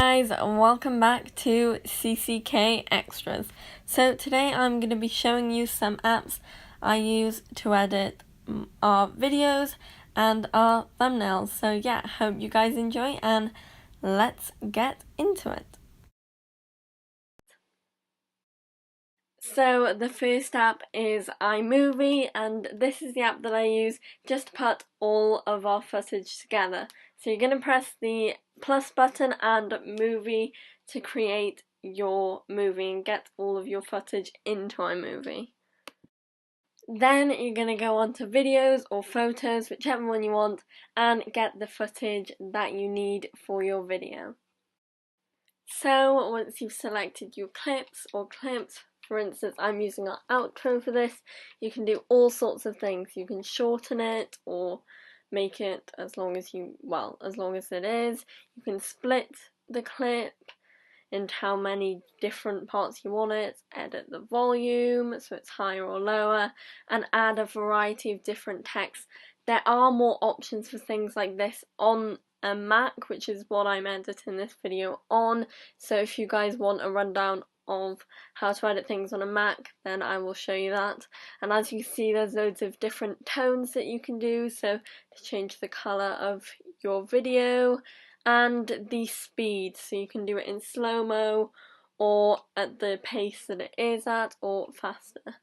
guys, and welcome back to CCK Extras. So today I'm going to be showing you some apps I use to edit our videos and our thumbnails. So yeah, hope you guys enjoy and let's get into it. So the first app is iMovie, and this is the app that I use just to put all of our footage together. So you're going to press the plus button and movie to create your movie and get all of your footage into iMovie. Then you're going to go on to videos or photos, whichever one you want, and get the footage that you need for your video. So once you've selected your clips, for instance I'm using our outro for this, you can do all sorts of things. You can shorten it or make it as long as it is. You can split the clip into how many different parts you want it, edit the volume so it's higher or lower, and add a variety of different texts. There are more options for things like this on a Mac, which is what I'm editing this video on, so if you guys want a rundown of how to edit things on a Mac, then I will show you that. And as you see, there's loads of different tones that you can do, so to change the colour of your video, and the speed, so you can do it in slow-mo or at the pace that it is at or faster.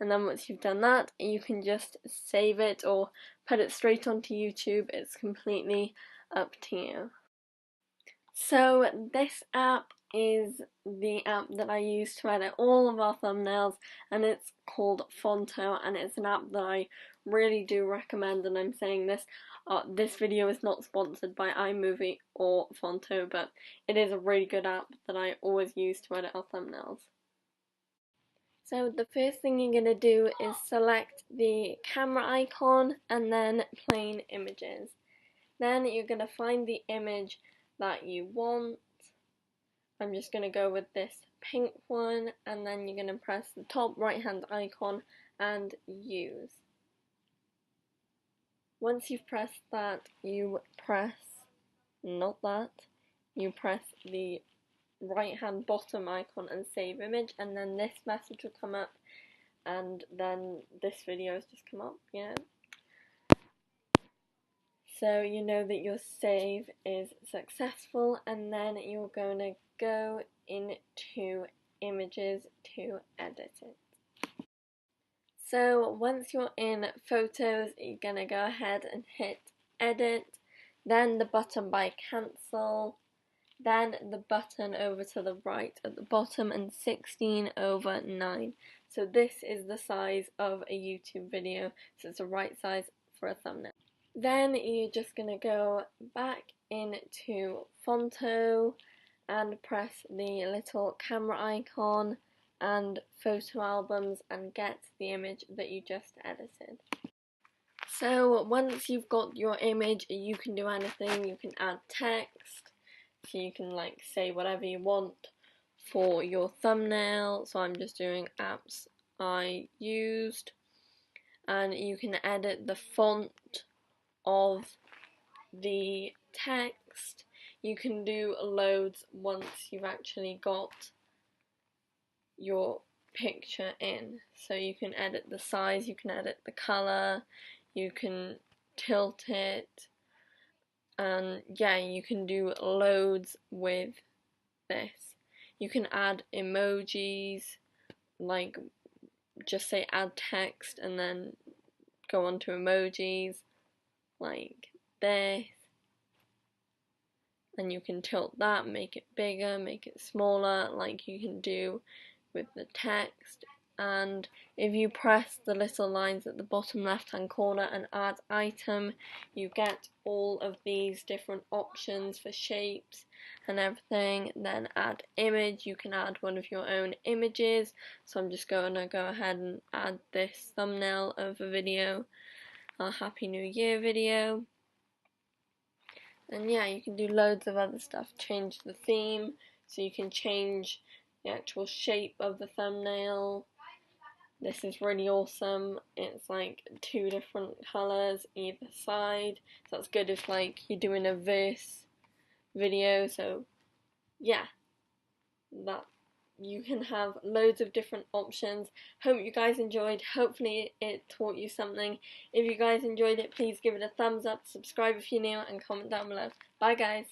And then once you've done that, you can just save it or put it straight onto YouTube. It's completely up to you. So this app is the app that I use to edit all of our thumbnails, and it's called Phonto, and it's an app that I really do recommend. And I'm saying this, this video is not sponsored by iMovie or Phonto, but it is a really good app that I always use to edit our thumbnails. So the first thing you're going to do is select the camera icon and then plain images. Then you're going to find the image that you want. I'm just going to go with this pink one, and then you're going to press the top right hand icon and use. Once you've pressed that, you press the right hand bottom icon and save image, and then this message will come up, and then this video has just come up, So you know that your save is successful, and then you're going to go into images to edit it. So once you're in photos, you're going to go ahead and hit edit, then the button by cancel, then the button over to the right at the bottom and 16:9. So this is the size of a YouTube video, so it's the right size for a thumbnail. Then you're just going to go back into Phonto and press the little camera icon and photo albums and get the image that you just edited. So once you've got your image, you can do anything. You can add text, so you can say whatever you want for your thumbnail. So I'm just doing apps I used, and you can edit the font of the text. You can do loads once you've actually got your picture in. So you can edit the size, you can edit the colour, you can tilt it, and yeah, you can do loads with this. You can add emojis, just say add text and then go on to emojis like this, and you can tilt that, make it bigger, make it smaller, like you can do with the text. And if you press the little lines at the bottom left hand corner and add item, you get all of these different options for shapes and everything. Then add image, you can add one of your own images. So I'm just going to go ahead and add this thumbnail of a video, our Happy New Year video. And yeah, you can do loads of other stuff. Change the theme, so you can change the actual shape of the thumbnail. This is really awesome. It's like 2 different colours either side. So that's good if you're doing a verse video, so yeah, that you can have loads of different options. Hope you guys enjoyed. Hopefully it taught you something. If you guys enjoyed it, please give it a thumbs up, subscribe if you're new, and comment down below. Bye guys.